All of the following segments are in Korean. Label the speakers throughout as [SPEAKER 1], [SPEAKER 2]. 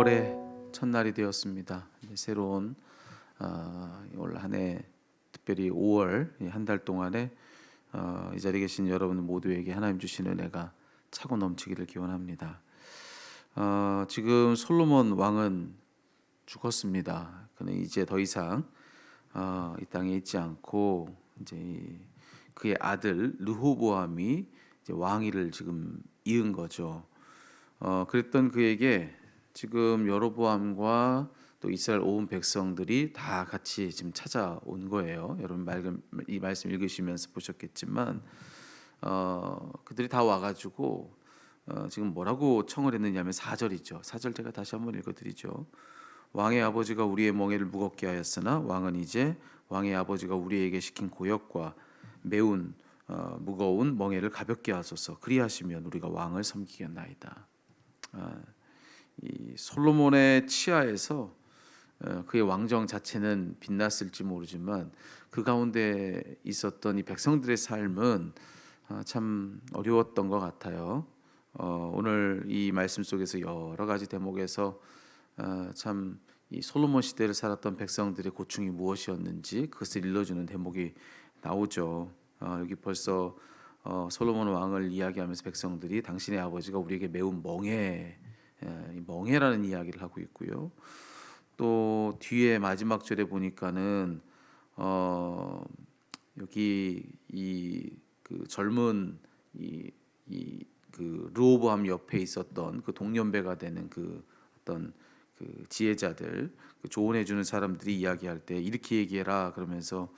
[SPEAKER 1] 5월의 첫날이 되었습니다. 이제 새로운 올 한 해, 특별히 5월 한 달 동안에 이 자리에 계신 여러분 모두에게 하나님 주신 은혜가 차고 넘치기를 기원합니다. 지금 솔로몬 왕은 죽었습니다. 그는 이제 더 이상 이 땅에 있지 않고 이제 그의 아들 르호보암이 이제 왕위를 지금 이은 거죠. 그랬던 그에게 지금 여로보암과 또 이스라엘 온 백성들이 다 같이 지금 찾아온 거예요. 여러분 이 말씀 읽으시면서 보셨겠지만 그들이 다 와가지고 지금 뭐라고 청을 했느냐면 4절이죠. 4절 제가 다시 한번 읽어드리죠. 왕의 아버지가 우리의 멍에를 무겁게 하였으나 왕은 이제 왕의 아버지가 우리에게 시킨 고역과 매운 무거운 멍에를 가볍게 하소서. 그리하시면 우리가 왕을 섬기겠나이다. 이 솔로몬의 치하에서 그의 왕정 자체는 빛났을지 모르지만 그 가운데 있었던 이 백성들의 삶은 참 어려웠던 것 같아요. 오늘 이 말씀 속에서 여러 가지 대목에서 참 이 솔로몬 시대를 살았던 백성들의 고충이 무엇이었는지 그것을 일러주는 대목이 나오죠. 여기 벌써 솔로몬 왕을 이야기하면서 백성들이 당신의 아버지가 우리에게 매우 멍해라는 이야기를 하고 있고요. 또 뒤에 마지막 절에 보니까는 여기 이 그 젊은 그 르호보암 옆에 있었던 그 동년배가 되는 그 어떤 그 지혜자들, 그 조언해 주는 사람들이 이야기할 때 이렇게 얘기해라 그러면서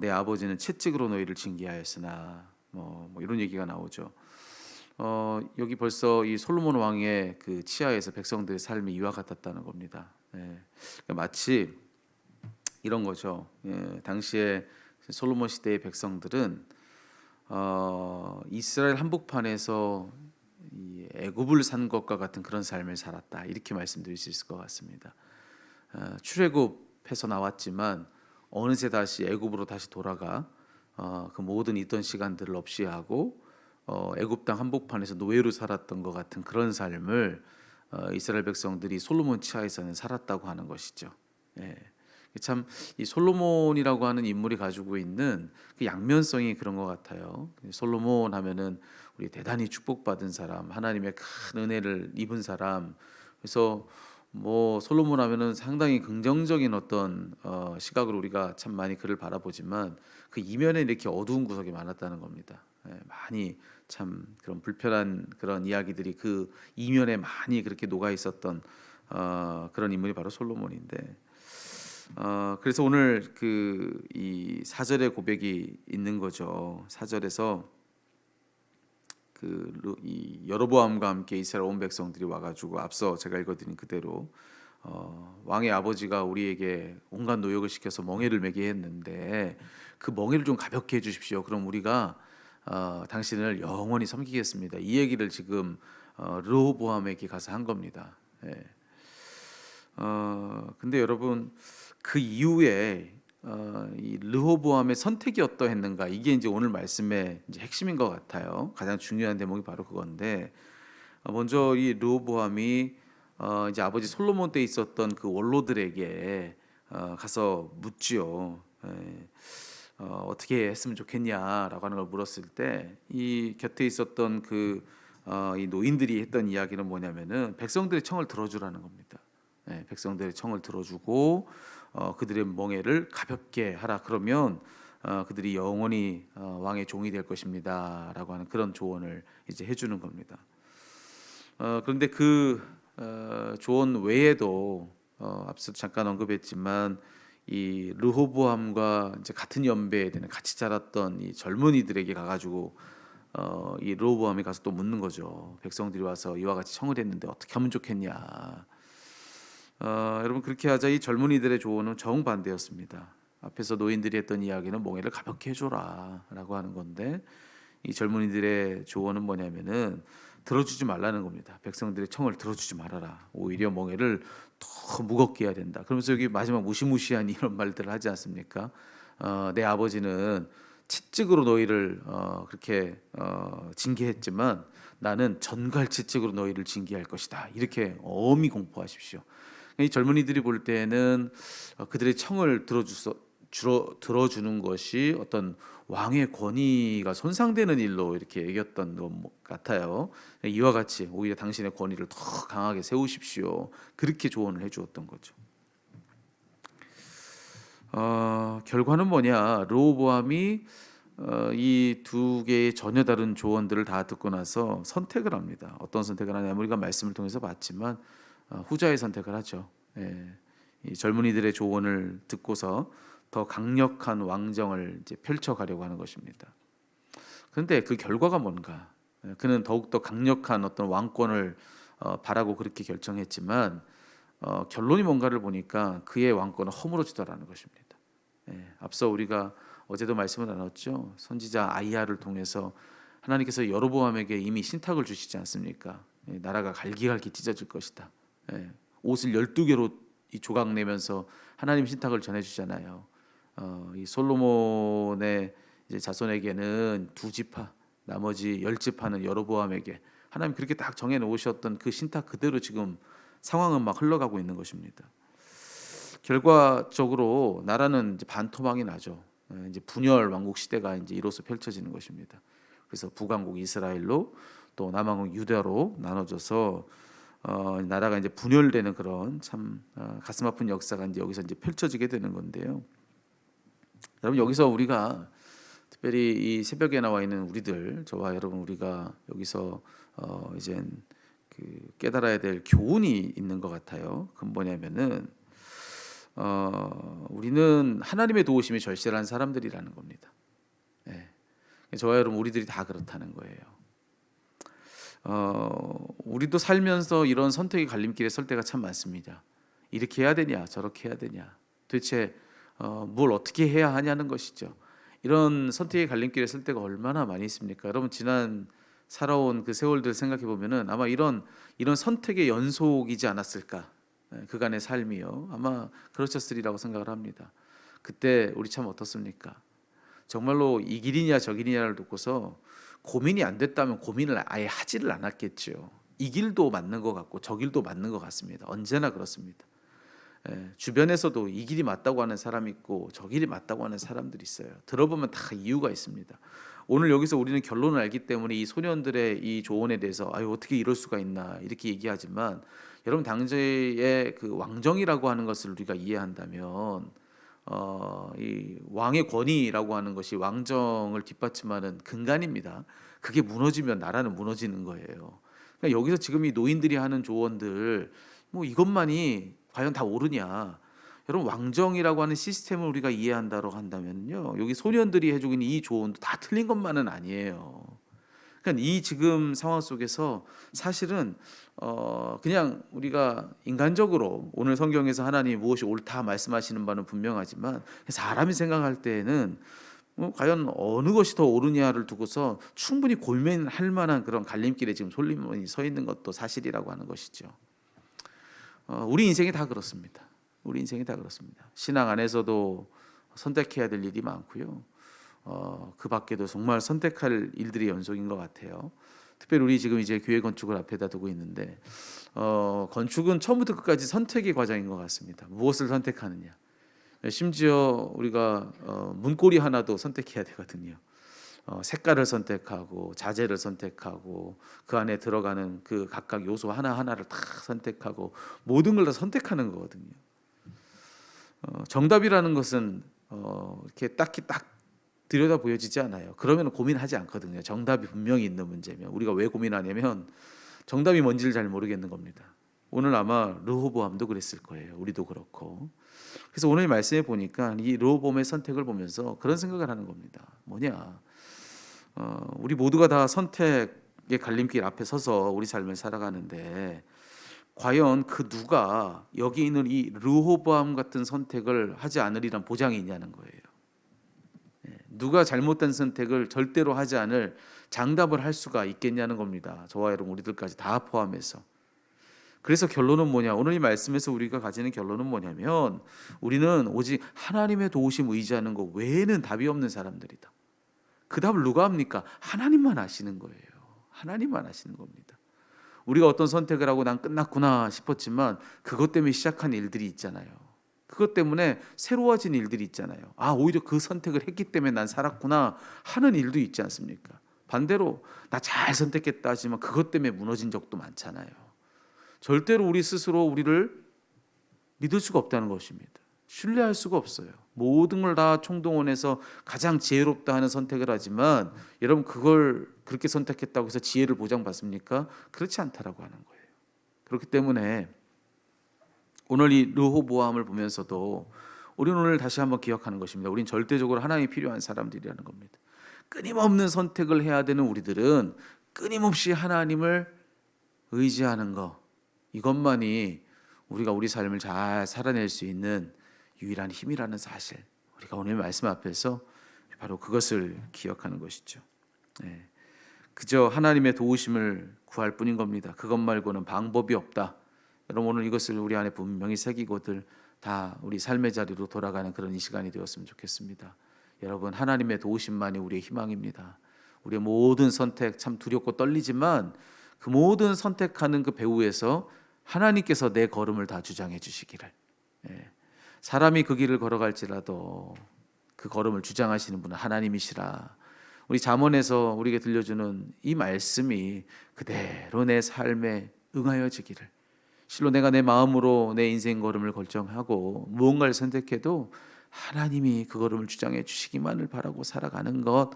[SPEAKER 1] 내 아버지는 채찍으로 너희를 징계하였으나 뭐 이런 얘기가 나오죠. 여기 벌써 이 솔로몬 왕의 그 치하에서 백성들의 삶이 이와 같았다는 겁니다. 그러니까 마치 이런 거죠. 당시에 솔로몬 시대의 백성들은 이스라엘 한복판에서 이 애굽을 산 것과 같은 그런 삶을 살았다. 이렇게 말씀드릴 수 있을 것 같습니다. 출애굽해서 나왔지만 어느새 다시 애굽으로 다시 돌아가 그 모든 있던 시간들을 없이 하고 애굽 땅 한복판에서 노예로 살았던 것 같은 그런 삶을 이스라엘 백성들이 솔로몬 치하에서는 살았다고 하는 것이죠. 참 이 솔로몬이라고 하는 인물이 가지고 있는 그 양면성이 그런 것 같아요. 솔로몬 하면은 우리 대단히 축복받은 사람, 하나님의 큰 은혜를 입은 사람. 그래서 뭐 솔로몬 하면은 상당히 긍정적인 어떤 시각으로 우리가 참 많이 그를 바라보지만 그 이면에 이렇게 어두운 구석이 많았다는 겁니다. 많이 참 그런 불편한 그런 이야기들이 그 이면에 많이 그렇게 녹아 있었던 그런 인물이 바로 솔로몬인데 그래서 오늘 그 이 사절의 고백이 있는 거죠. 사절에서 이 여로보암과 함께 이스라엘 온 백성들이 와가지고 앞서 제가 읽어드린 그대로 왕의 아버지가 우리에게 온갖 노역을 시켜서 멍에를 매게 했는데 그 멍에를 좀 가볍게 해주십시오. 그럼 우리가 당신을 영원히 섬기겠습니다. 이 얘기를 지금 르호보암에게 가서 한 겁니다. 근데 여러분 그 이후에 이 르호보암의 선택이 어떠했는가 이게 이제 오늘 말씀의 이제 핵심인 것 같아요. 가장 중요한 대목이 바로 그건데 먼저 이 르호보암이 이제 아버지 솔로몬 때 있었던 그 원로들에게 가서 묻지요. 어떻게 했으면 좋겠냐라고 하는 걸 물었을 때 이 곁에 있었던 이 노인들이 했던 이야기는 뭐냐면은 백성들의 청을 들어주라는 겁니다. 백성들의 청을 들어주고 그들의 멍에를 가볍게 하라. 그러면 그들이 영원히 왕의 종이 될 것입니다라고 하는 그런 조언을 이제 해주는 겁니다. 그런데 그 조언 외에도 앞서 잠깐 언급했지만 이 르호보암과 이제 같은 연배에 되는 같이 자랐던 이 젊은이들에게 가가지고 이 르호보암이 가서 또 묻는 거죠. 백성들이 와서 이와 같이 청을 했는데 어떻게 하면 좋겠냐. 여러분 그렇게 하자 이 젊은이들의 조언은 정반대였습니다. 앞에서 노인들이 했던 이야기는 멍에를 가볍게 해줘라라고 하는 건데 이 젊은이들의 조언은 뭐냐면은 들어주지 말라는 겁니다. 백성들의 청을 들어주지 말아라. 오히려 멍에를 더 무겁게 해야 된다. 그러면서 여기 마지막 무시무시한 이런 말들을 하지 않습니까? 내 아버지는 채찍으로 너희를 그렇게 징계했지만 나는 전갈채찍으로 너희를 징계할 것이다. 이렇게 엄히 공포하십시오. 이 젊은이들이 볼 때는 그들의 청을 들어주는 것이 어떤 왕의 권위가 손상되는 일로 이렇게 여겼던 것 같아요. 이와 같이 오히려 당신의 권위를 더 강하게 세우십시오. 그렇게 조언을 해주었던 거죠. 결과는 뭐냐? 르호보암이 이 두 개의 전혀 다른 조언들을 다 듣고 나서 선택을 합니다. 어떤 선택을 하냐면 우리가 말씀을 통해서 봤지만 후자의 선택을 하죠. 예, 이 젊은이들의 조언을 듣고서 더 강력한 왕정을 이제 펼쳐가려고 하는 것입니다. 그런데 그 결과가 뭔가? 그는 더욱더 강력한 어떤 왕권을 바라고 그렇게 결정했지만 결론이 뭔가를 보니까 그의 왕권은 허물어지더라는 것입니다. 앞서 우리가 어제도 말씀을 나눴죠. 선지자 아이야를 통해서 하나님께서 여로보암에게 이미 신탁을 주시지 않습니까? 나라가 갈기갈기 찢어질 것이다. 옷을 12개로 이 조각 내면서 하나님 신탁을 전해주잖아요. 이 솔로몬의 이제 자손에게는 2지파, 나머지 10지파는 여로보암에게 하나님 그렇게 딱 정해 놓으셨던 그 신탁 그대로 지금 상황은 막 흘러가고 있는 것입니다. 결과적으로 나라는 이제 반토막이 나죠. 이제 분열 왕국 시대가 이제 이로써 펼쳐지는 것입니다. 그래서 북왕국 이스라엘로 또 남왕국 유다로 나눠져서 나라가 이제 분열되는 그런 참 가슴 아픈 역사가 이제 여기서 이제 펼쳐지게 되는 건데요. 여러분 여기서 우리가 특별히 이 새벽에 나와 있는 우리들, 저와 여러분 우리가 여기서 이제 그 깨달아야 될 교훈이 있는 것 같아요. 그건 뭐냐면은 우리는 하나님의 도우심이 절실한 사람들이라는 겁니다. 저와 여러분 우리들이 다 그렇다는 거예요. 우리도 살면서 이런 선택의 갈림길에 설 때가 참 많습니다. 이렇게 해야 되냐 저렇게 해야 되냐 도대체 뭘 어떻게 해야 하냐는 것이죠. 이런 선택의 갈림길에 설 때가 얼마나 많이 있습니까? 여러분 지난 살아온 그 세월들 생각해 보면은 아마 이런 선택의 연속이지 않았을까? 그간의 삶이요 아마 그렇셨으리라고 생각을 합니다. 그때 우리 참 어떻습니까? 정말로 이 길이냐 저 길이냐를 놓고서 고민이 안 됐다면 고민을 아예 하지를 않았겠죠. 이 길도 맞는 것 같고 저 길도 맞는 것 같습니다. 언제나 그렇습니다. 주변에서도 이 길이 맞다고 하는 사람이 있고 저 길이 맞다고 하는 사람들이 있어요. 들어보면 다 이유가 있습니다. 오늘 여기서 우리는 결론을 알기 때문에 이 소년들의 이 조언에 대해서 아유 어떻게 이럴 수가 있나 이렇게 얘기하지만 여러분 당시의 그 왕정이라고 하는 것을 우리가 이해한다면 이 왕의 권위라고 하는 것이 왕정을 뒷받침하는 근간입니다. 그게 무너지면 나라는 무너지는 거예요. 그러니까 여기서 지금 이 노인들이 하는 조언들 뭐 이것만이 과연 다 옳으냐? 여러분 왕정이라고 하는 시스템을 우리가 이해한다고 한다면요, 여기 소년들이 해주고 있는 이 조언도 다 틀린 것만은 아니에요. 그러니까 이 지금 상황 속에서 사실은 그냥 우리가 인간적으로 오늘 성경에서 하나님이 무엇이 옳다 말씀하시는 바는 분명하지만 사람이 생각할 때에는 과연 어느 것이 더 옳으냐를 두고서 충분히 고민할 만한 그런 갈림길에 지금 솔로몬이 서 있는 것도 사실이라고 하는 것이죠. 우리 인생이 다 그렇습니다. 우리 인생이 다 그렇습니다. 신앙 안에서도 선택해야 될 일이 많고요. 그 밖에도 정말 선택할 일들이 연속인 것 같아요. 특별히 우리 지금 이제 교회 건축을 앞에다 두고 있는데 건축은 처음부터 끝까지 선택의 과정인 것 같습니다. 무엇을 선택하느냐. 심지어 우리가 문고리 하나도 선택해야 되거든요. 색깔을 선택하고 자재를 선택하고 그 안에 들어가는 그 각각 요소 하나하나를 다 선택하고 모든 걸 다 선택하는 거거든요. 정답이라는 것은 이렇게 딱히 딱 들여다 보여지지 않아요. 그러면 고민하지 않거든요. 정답이 분명히 있는 문제면. 우리가 왜 고민하냐면 정답이 뭔지를 잘 모르겠는 겁니다. 오늘 아마 르호보암도 그랬을 거예요. 우리도 그렇고. 그래서 오늘 말씀에 보니까 이 르호보암의 선택을 보면서 그런 생각을 하는 겁니다. 뭐냐? 우리 모두가 다 선택의 갈림길 앞에 서서 우리 삶을 살아가는데 과연 그 누가 여기 있는 이 르호보암 같은 선택을 하지 않으리란 보장이 있냐는 거예요. 누가 잘못된 선택을 절대로 하지 않을 장담을 할 수가 있겠냐는 겁니다. 저와 여러분 우리들까지 다 포함해서. 그래서 결론은 뭐냐? 오늘 이 말씀에서 우리가 가지는 결론은 뭐냐면 우리는 오직 하나님의 도우심 의지하는 것 외에는 답이 없는 사람들이다. 그 답을 누가 합니까? 하나님만 아시는 거예요. 하나님만 아시는 겁니다. 우리가 어떤 선택을 하고 난 끝났구나 싶었지만 그것 때문에 시작한 일들이 있잖아요. 그것 때문에 새로워진 일들이 있잖아요. 오히려 그 선택을 했기 때문에 난 살았구나 하는 일도 있지 않습니까? 반대로 나 잘 선택했다 하지만 그것 때문에 무너진 적도 많잖아요. 절대로 우리 스스로 우리를 믿을 수가 없다는 것입니다. 신뢰할 수가 없어요. 모든 걸 다 총동원해서 가장 지혜롭다 하는 선택을 하지만 여러분 그걸 그렇게 선택했다고 해서 지혜를 보장받습니까? 그렇지 않다라고 하는 거예요. 그렇기 때문에 오늘 이 르호보암을 보면서도 우리는 오늘 다시 한번 기억하는 것입니다. 우린 절대적으로 하나님이 필요한 사람들이라는 겁니다. 끊임없는 선택을 해야 되는 우리들은 끊임없이 하나님을 의지하는 것, 이것만이 우리가 우리 삶을 잘 살아낼 수 있는 유일한 힘이라는 사실, 우리가 오늘 말씀 앞에서 바로 그것을 기억하는 것이죠. 그저 하나님의 도우심을 구할 뿐인 겁니다. 그것 말고는 방법이 없다. 여러분 오늘 이것을 우리 안에 분명히 새기고들 다 우리 삶의 자리로 돌아가는 그런 이 시간이 되었으면 좋겠습니다. 여러분 하나님의 도우심만이 우리의 희망입니다. 우리의 모든 선택 참 두렵고 떨리지만 그 모든 선택하는 그 배후에서 하나님께서 내 걸음을 다 주장해 주시기를, 사람이 그 길을 걸어갈지라도 그 걸음을 주장하시는 분은 하나님이시라. 우리 잠언에서 우리에게 들려주는 이 말씀이 그대로 내 삶에 응하여지기를, 실로 내가 내 마음으로 내 인생 걸음을 결정하고 무언가를 선택해도 하나님이 그 걸음을 주장해 주시기만을 바라고 살아가는 것,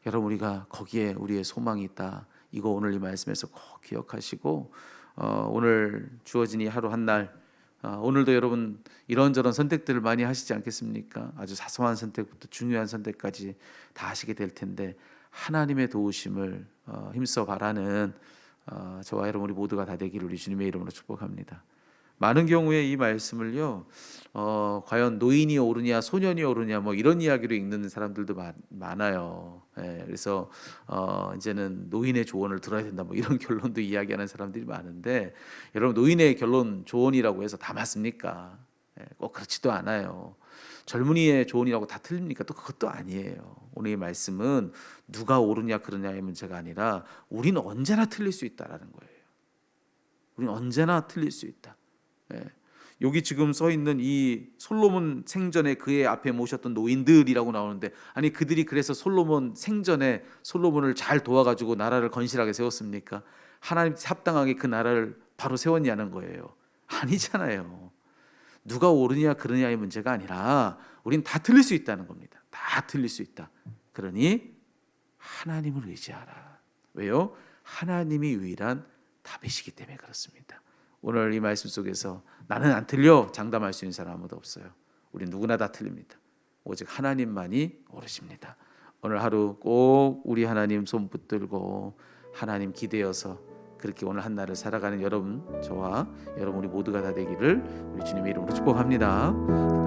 [SPEAKER 1] 여러분 우리가 거기에 우리의 소망이 있다. 이거 오늘 이 말씀에서 꼭 기억하시고 오늘 주어진 이 하루 한 날, 오늘도 여러분 이런저런 선택들을 많이 하시지 않겠습니까? 아주 사소한 선택부터 중요한 선택까지 다 하시게 될 텐데 하나님의 도우심을 힘써 바라는 저와 여러분 우리 모두가 다 되기를 우리 주님의 이름으로 축복합니다. 많은 경우에 이 말씀을요, 과연 노인이 옳으냐 소년이 옳으냐 뭐 이런 이야기로 읽는 사람들도 많아요. 그래서 이제는 노인의 조언을 들어야 된다 뭐 이런 결론도 이야기하는 사람들이 많은데, 여러분 노인의 결론 조언이라고 해서 다 맞습니까? 꼭 그렇지도 않아요. 젊은이의 조언이라고 다 틀립니까? 또 그것도 아니에요. 오늘 이 말씀은 누가 옳으냐 그러냐의 문제가 아니라 우리는 언제나 틀릴 수 있다라는 거예요. 우리는 언제나 틀릴 수 있다. 여기 지금 써 있는 이 솔로몬 생전에 그의 앞에 모셨던 노인들이라고 나오는데, 아니 그들이 그래서 솔로몬 생전에 솔로몬을 잘 도와가지고 나라를 건실하게 세웠습니까? 하나님 합당하게 그 나라를 바로 세웠냐는 거예요. 아니잖아요. 누가 옳으냐 그러냐의 문제가 아니라 우린 다 틀릴 수 있다는 겁니다. 다 틀릴 수 있다. 그러니 하나님을 의지하라. 왜요? 하나님이 유일한 답이시기 때문에 그렇습니다. 오늘 이 말씀 속에서 나는 안 틀려 장담할 수 있는 사람 아무도 없어요. 우리 누구나 다 틀립니다. 오직 하나님만이 옳으십니다. 오늘 하루 꼭 우리 하나님 손 붙들고 하나님 기대어서 그렇게 오늘 한 날을 살아가는 여러분, 저와 여러분 우리 모두가 다 되기를 우리 주님의 이름으로 축복합니다.